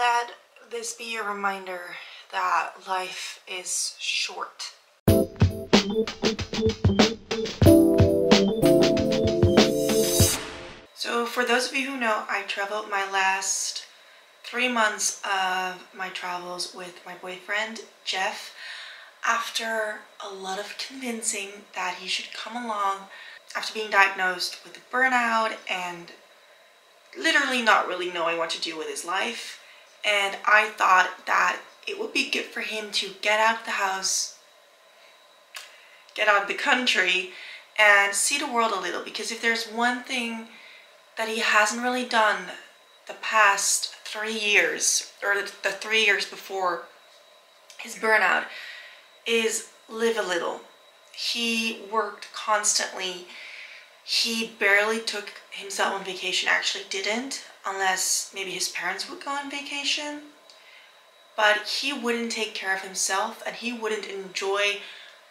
Let this be a reminder that life is short. So for those of you who know, I traveled my last 3 months of my travels with my boyfriend, Jeff, after a lot of convincing that he should come along after being diagnosed with burnout and literally not really knowing what to do with his life. And I thought that it would be good for him to get out of the house, get out of the country, and see the world a little, because if there's one thing that he hasn't really done the past 3 years, or the 3 years before his burnout, is live a little. He worked constantly. He barely took himself on vacation, actually didn't, unless maybe his parents would go on vacation. But he wouldn't take care of himself, and he wouldn't enjoy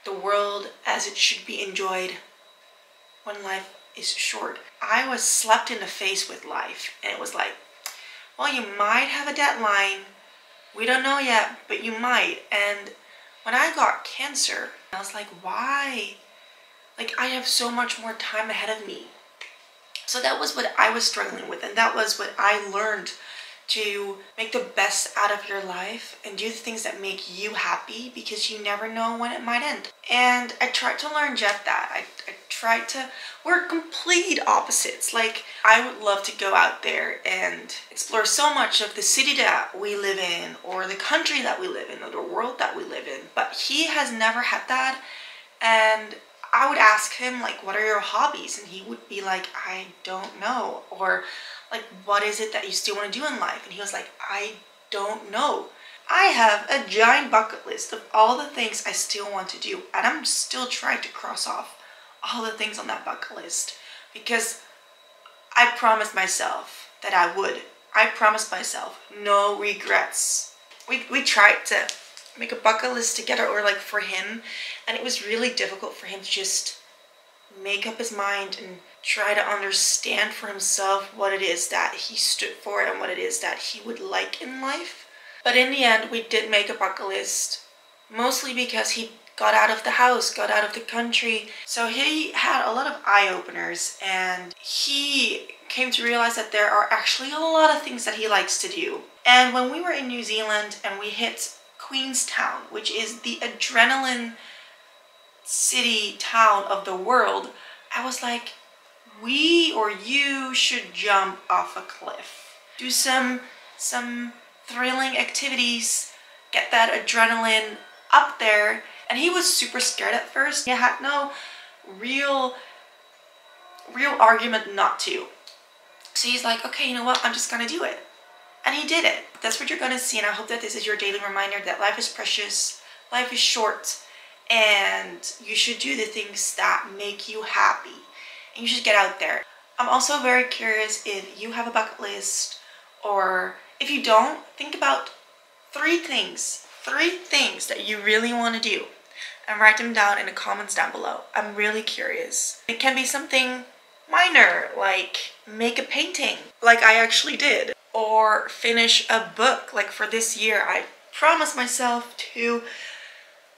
the world as it should be enjoyed when life is short. I was slapped in the face with life, and it was like, well, you might have a deadline. We don't know yet, but you might. And when I got cancer, I was like, why? Like, I have so much more time ahead of me. So that was what I was struggling with, and that was what I learned, to make the best out of your life and do the things that make you happy, because you never know when it might end. And I tried to learn Jeff that. I tried to, we're complete opposites. Like, I would love to go out there and explore so much of the city that we live in, or the country that we live in, or the world that we live in. But he has never had that. And I would ask him, like, what are your hobbies? And he would be like, I don't know. Or like, what is it that you still want to do in life? And he was like, I don't know. I have a giant bucket list of all the things I still want to do, and I'm still trying to cross off all the things on that bucket list, because I promised myself that I would. I promised myself no regrets. We tried to make a bucket list together, or like for him, and it was really difficult for him to just make up his mind and try to understand for himself what it is that he stood for and what it is that he would like in life. But in the end, we did make a bucket list, mostly because he got out of the house, got out of the country. So he had a lot of eye-openers, and he came to realize that there are actually a lot of things that he likes to do. And when we were in New Zealand and we hit Queenstown, which is the adrenaline city town of the world, I was like, we or you should jump off a cliff. Do some thrilling activities, get that adrenaline up there. And he was super scared at first. He had no real argument not to. So he's like, okay, you know what, I'm just gonna do it. And he did it. That's what you're gonna see, and I hope that this is your daily reminder that life is precious, life is short, and you should do the things that make you happy. And you should get out there. I'm also very curious if you have a bucket list, or if you don't, think about 3 things that you really want to do, and write them down in the comments down below. I'm really curious. It can be something minor, like make a painting, like I actually did, or finish a book. Like for this year, I promised myself to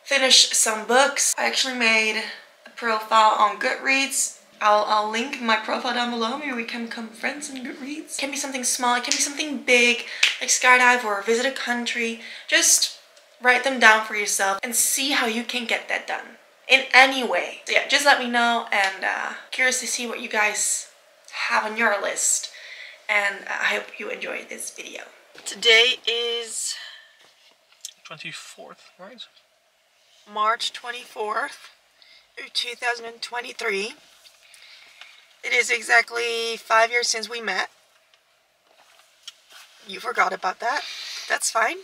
finish some books. I actually made a profile on Goodreads. I'll link my profile down below. Maybe we can become friends in Goodreads. It can be something small, it can be something big, like skydive or visit a country. Just write them down for yourself and see how you can get that done in any way. So yeah, just let me know, and curious to see what you guys have on your list. And I hope you enjoyed this video. Today is 24th, right? March 24th, 2023. It is exactly 5 years since we met. You forgot about that. That's fine.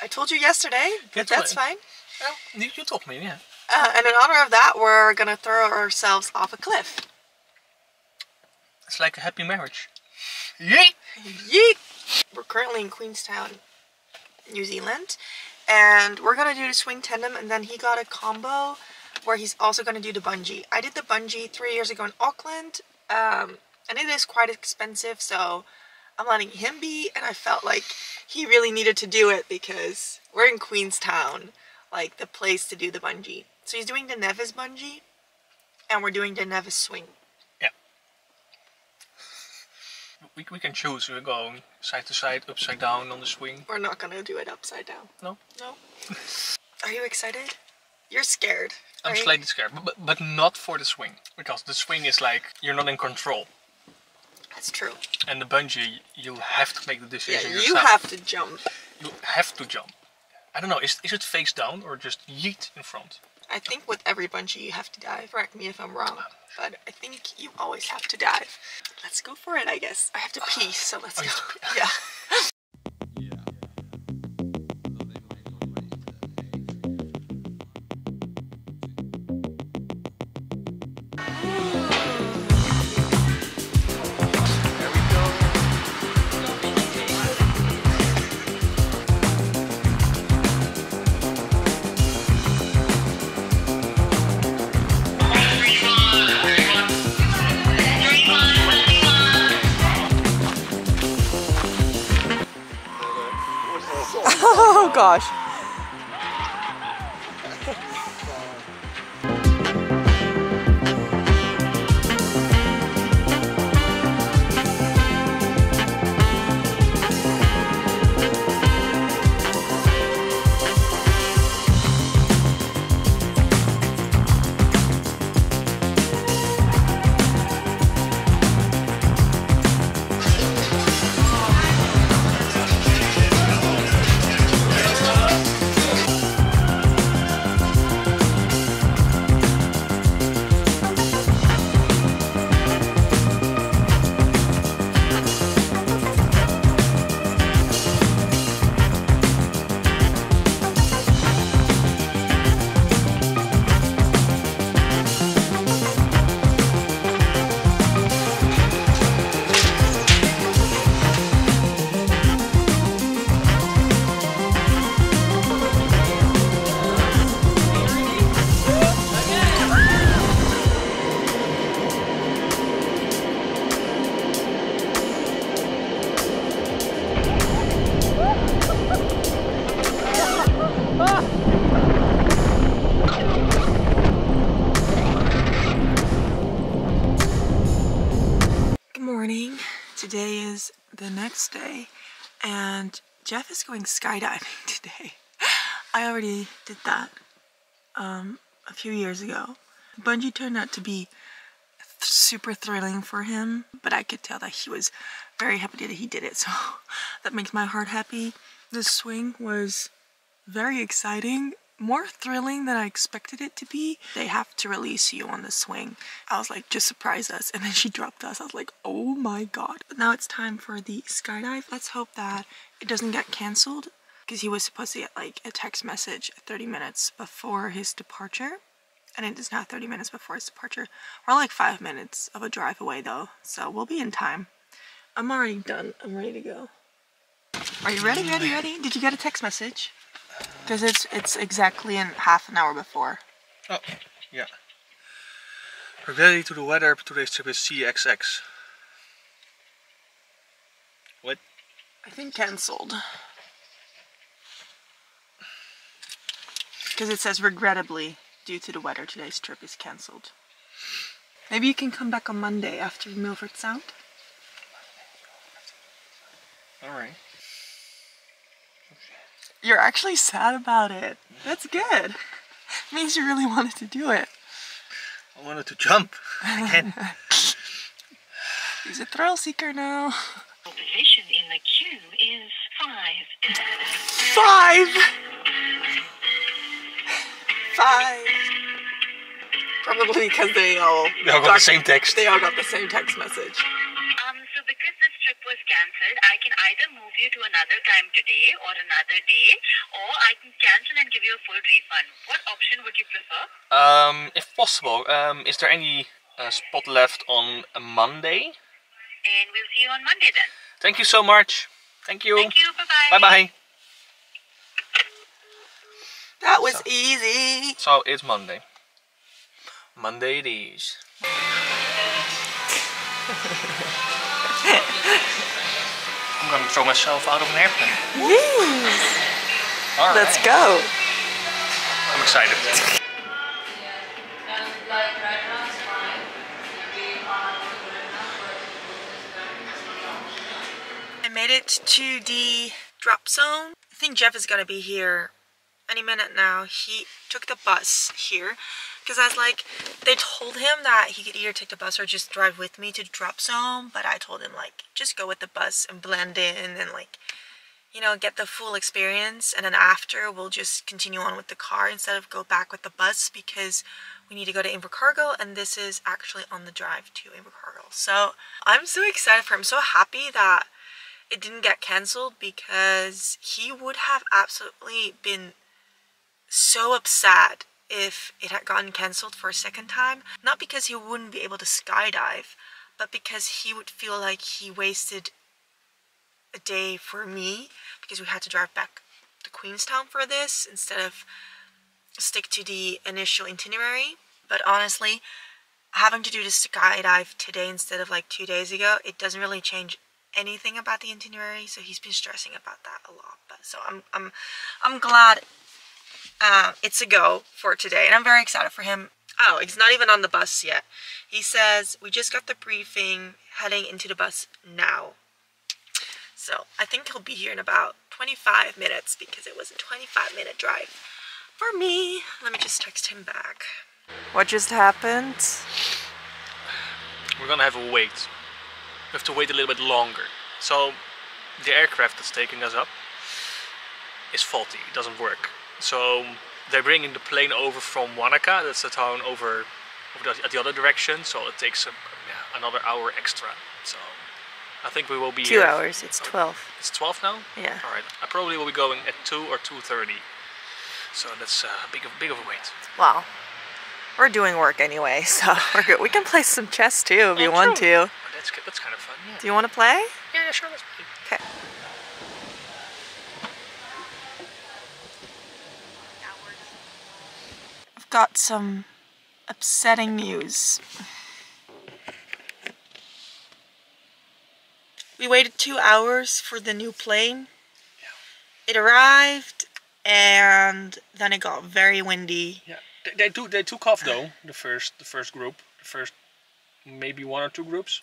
I told you yesterday, but that's fine. Well, you told me, yeah. And in honor of that, we're gonna throw ourselves off a cliff. It's like a happy marriage. Yeet! Yeet! We're currently in Queenstown, New Zealand, and we're gonna do the swing tandem, and then he got a combo where he's also gonna do the bungee. I did the bungee 3 years ago in Auckland, and it is quite expensive, so I'm letting him be, and I felt like he really needed to do it because we're in Queenstown, like the place to do the bungee. So he's doing the Nevis bungee, and we're doing the Nevis swing. Yeah. We can choose. We're going side to side, upside down on the swing. We're not gonna do it upside down. No? No. Are you excited? You're scared. I'm right? slightly scared, but not for the swing. Because the swing is like, you're not in control. That's true. And the bungee, you have to make the decision yourself. You have to jump. You have to jump. I don't know, is it face down or just yeet in front? I think with every bungee you have to dive. Correct me if I'm wrong, but I think you always have to dive. Let's go for it, I guess. I have to pee, so let's go. Yeah. Oh gosh. Today is the next day, and Jeff is going skydiving today. I already did that a few years ago. Bungee turned out to be super thrilling for him, but I could tell that he was very happy that he did it, so that makes my heart happy. This swing was very exciting. More thrilling than I expected it to be. They have to release you on the swing. I was like, just surprise us. And then she dropped us. I was like, oh my god. But now it's time for the skydive. Let's hope that it doesn't get canceled, because he was supposed to get like a text message 30 minutes before his departure. And it is now 30 minutes before his departure. We're like 5 minutes of a drive away though, so we'll be in time. I'm already done. I'm ready to go. Are you ready? Ready? Did you get a text message? Because it's exactly in half an hour before. Oh, yeah. Ready to the weather. Today's trip is CXX. What? I think cancelled. Because it says regrettably, due to the weather, today's trip is cancelled. Maybe you can come back on Monday after Milford Sound. Alright. You're actually sad about it. That's good. Means you really wanted to do it. I wanted to jump again. He's a thrill seeker now. Position in the queue is 5. 5! 5. Probably because they all got the same text. They all got the same text message. So because this trip was cancelled, I can either move you to another time today or another day, or I can cancel and give you a full refund. What option would you prefer? If possible, is there any spot left on a Monday? And we'll see you on Monday then. Thank you so much. Thank you. Thank you. Bye-bye. Bye-bye. That was easy. So it's Monday. Monday it is. I'm gonna throw myself out of an airplane. Yes. All right. Let's go. I'm excited. I made it to the drop zone. I think Jeff is gonna be here any minute now. He took the bus here because I was like, they told him that he could either take the bus or just drive with me to the drop zone, but I told him like, just go with the bus and blend in and like, you know, get the full experience, and then after we'll just continue on with the car instead of go back with the bus because we need to go to Invercargill, and this is actually on the drive to Invercargill. So I'm so excited for him. I'm so happy that it didn't get cancelled because he would have absolutely been so upset if it had gotten cancelled for a second time. Not because he wouldn't be able to skydive, but because he would feel like he wasted a day for me because we had to drive back to Queenstown for this instead of stick to the initial itinerary. But honestly, having to do the skydive today instead of like 2 days ago, it doesn't really change anything about the itinerary, so he's been stressing about that a lot. But so I'm glad it's a go for today, and I'm very excited for him. Oh, he's not even on the bus yet. He says we just got the briefing, heading into the bus now. So I think he'll be here in about 25 minutes because it was a 25-minute drive for me. Let me just text him back. What just happened? We're gonna have a wait. We have to wait a little bit longer. So the aircraft that's taking us up is faulty. It doesn't work. So they're bringing the plane over from Wanaka. That's the town over the other direction. So it takes another hour extra. So I think we will be 2 hours. It's 12. It's 12 now? Yeah. All right. I probably will be going at 2 or 2:30. So that's a big of a wait. Wow. We're doing work anyway, so we're good. We can play some chess too if you want to. Oh, that's kind of fun. Yeah. Do you want to play? Yeah, sure. Let's play. Okay. I've got some upsetting news. We waited 2 hours for the new plane. Yeah. It arrived, and then it got very windy. Yeah, they took off though. The first group, the first maybe 1 or 2 groups,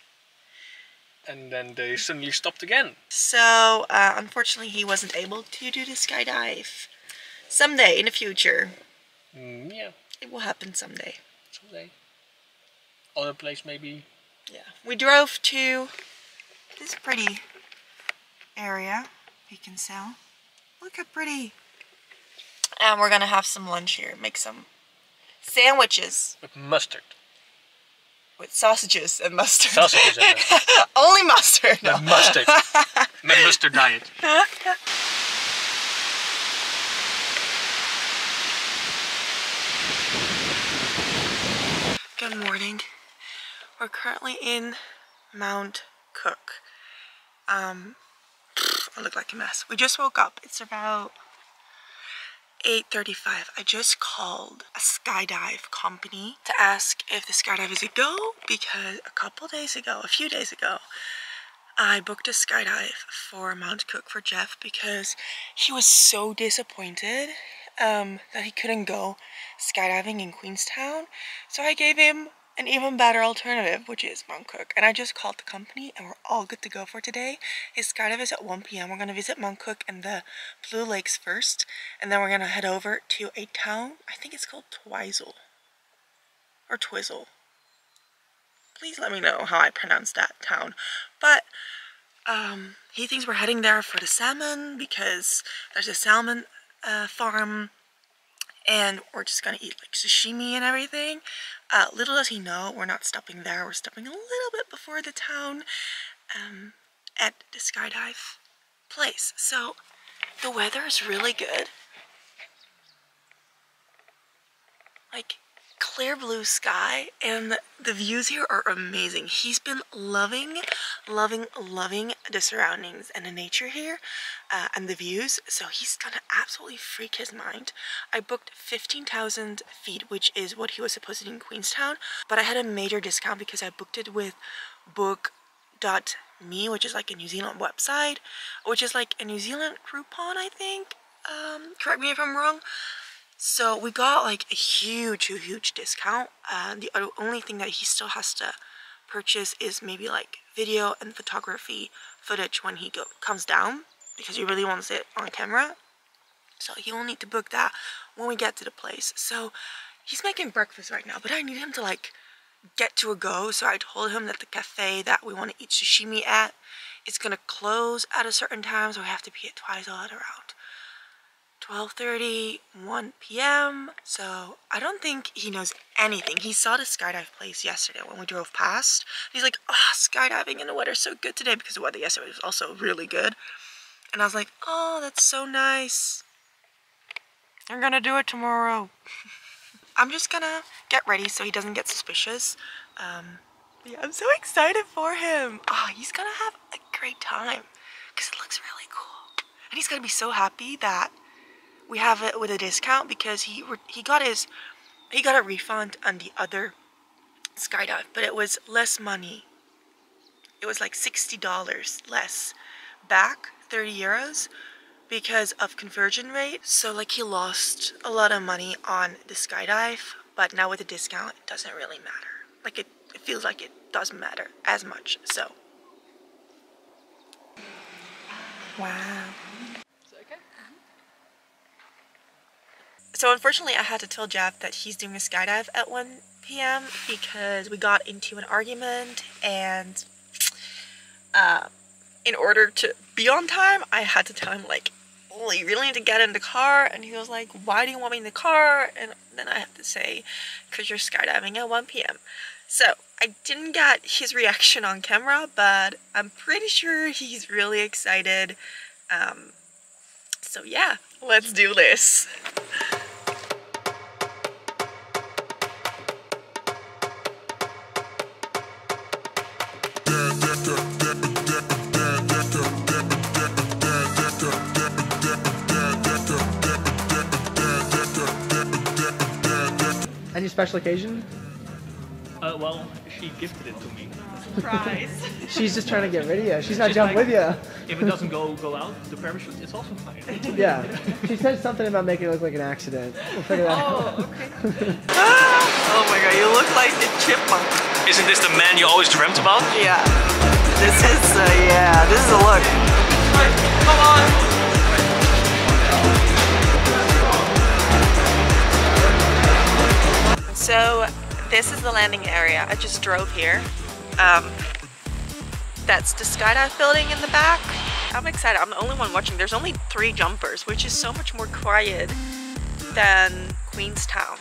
and then they suddenly stopped again. So unfortunately, he wasn't able to do the skydive. Someday in the future. Yeah. It will happen someday. Someday. Other place maybe. Yeah. We drove to this pretty area we can sell. Look how pretty. And we're gonna have some lunch here. Make some sandwiches. With mustard. With sausages and mustard. Sausages and mustard. Only mustard. No. With mustard. With mustard diet. Good morning. We're currently in Mount Cook. I look like a mess. We just woke up. It's about 8:35. I just called a skydive company to ask if the skydive is a go because a few days ago, I booked a skydive for Mount Cook for Jeff because he was so disappointed that he couldn't go skydiving in Queenstown. So I gave him an even better alternative, which is Mount Cook. And I just called the company and we're all good to go for today. His skydive is at 1 p.m. We're going to visit Mount Cook and the Blue Lakes first. And then we're going to head over to a town. I think it's called Twizel. Or Twizzle. Please let me know how I pronounce that town. But he thinks we're heading there for the salmon because there's a salmon farm. And we're just gonna eat like sashimi and everything. Little does he know, we're not stopping there. We're stopping a little bit before the town at the skydive place. So the weather is really good. Like clear blue sky, and the views here are amazing. He's been loving the surroundings and the nature here and the views, so he's gonna absolutely freak his mind. I booked 15,000 feet, which is what he was supposed to do in Queenstown, but I had a major discount because I booked it with book.me Me, which is like a New Zealand website, which is like a New Zealand Groupon, I think. Correct me if I'm wrong. So we got like a huge discount. The only thing that he still has to purchase is maybe like video and photography footage when he comes down, because he really wants it on camera. So he will need to book that when we get to the place. So he's making breakfast right now, but I need him to like get to a go. So I told him that the cafe that we want to eat sushimi at is gonna close at a certain time, so we have to be at Twilight around 12:30, 1 p.m. So I don't think he knows anything. He saw the skydive place yesterday when we drove past. He's like, oh, skydiving in the weather's so good today, because the weather yesterday was also really good. And I was like, oh, that's so nice. I'm gonna do it tomorrow. I'm just gonna get ready so he doesn't get suspicious. Yeah, I'm so excited for him. Oh, he's gonna have a great time because it looks really cool. And he's gonna be so happy that we have it with a discount, because he got a refund on the other skydive, but it was less money. It was like $60 less back, 30 euros, because of conversion rate. So like he lost a lot of money on the skydive, but now with the discount it doesn't really matter. Like it feels like it doesn't matter as much. So wow. Is that okay? So unfortunately I had to tell Jeff that he's doing a skydive at 1 p.m. because we got into an argument, and in order to be on time I had to tell him like, oh, you really need to get in the car. And he was like, why do you want me in the car? And then I have to say, because you're skydiving at 1 p.m. So I didn't get his reaction on camera, but I'm pretty sure he's really excited. So yeah, let's do this. Any special occasion? Well, she gifted it to me. Surprise. She's just trying to get rid of you. She's not jumping with you. If it doesn't go out, the parachute, it's also fine. Yeah. She said something about making it look like an accident. We'll figure that out. Oh, okay. Oh my god, you look like the chipmunk. Isn't this the man you always dreamt about? Yeah. This is a look. Come on. So this is the landing area. I just drove here. That's the skydive building in the back. I'm excited. I'm the only one watching. There's only 3 jumpers, which is so much more quiet than Queenstown.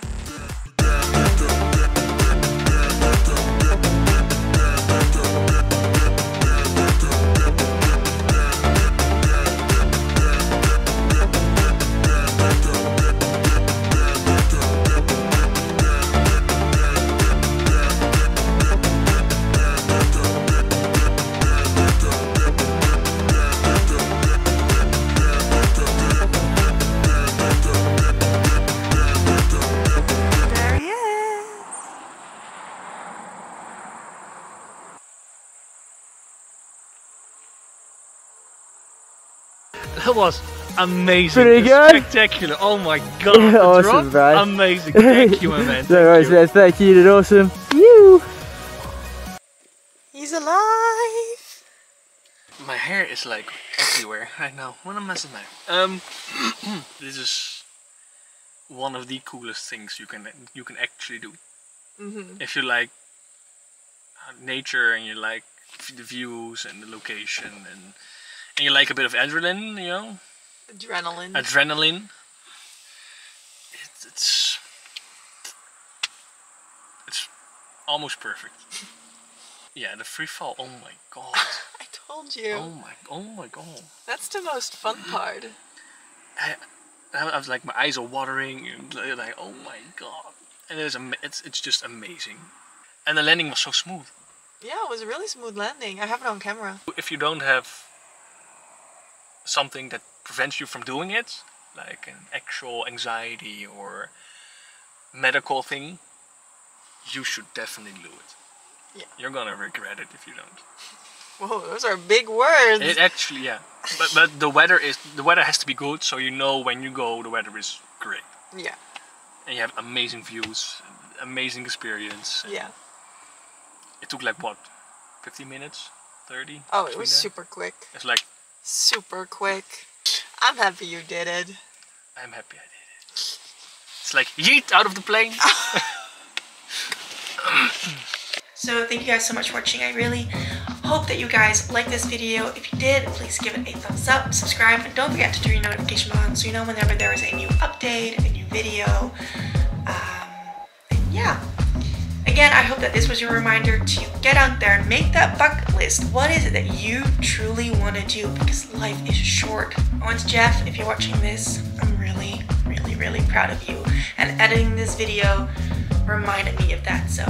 That was amazing. Pretty good? Spectacular. Oh my god. Awesome, Brad. Amazing. Thank you, my man. No worries, man. Thank you. You did awesome. You. He's alive. My hair is like everywhere. I know. What a mess of my this is one of the coolest things you can actually do. If you like nature and you like the views and the location and you like a bit of adrenaline, you know? Adrenaline. It's almost perfect. Yeah, the free fall. Oh my god. I told you. Oh my god. That's the most fun part. I was like, my eyes are watering, and like, oh my god. And it's just amazing. And the landing was so smooth. Yeah, it was a really smooth landing. I have it on camera. If you don't have something that prevents you from doing it, like an actual anxiety or medical thing, you should definitely do it. Yeah. You're gonna regret it if you don't. Whoa, those are big words. It actually, yeah. But the weather has to be good, so you know when you go the weather is great. Yeah. And you have amazing views, amazing experience. Yeah. It took like what, 15 minutes, 30? Oh, it was super quick. It's like super quick. I'm happy you did it. I'm happy I did it. It's like yeet out of the plane. So thank you guys so much for watching. I really hope that you guys liked this video. If you did, please give it a thumbs up, subscribe, and don't forget to turn your notification on so you know whenever there is a new update, a new video. And yeah. Again, I hope that this was your reminder to get out there and make that bucket list. What is it that you truly want to do? Because life is short. And Jeff, if you're watching this, I'm really, really, really proud of you. And editing this video reminded me of that. So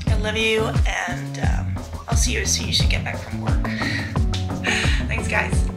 I love you, and I'll see you as soon as you get back from work. Thanks, guys.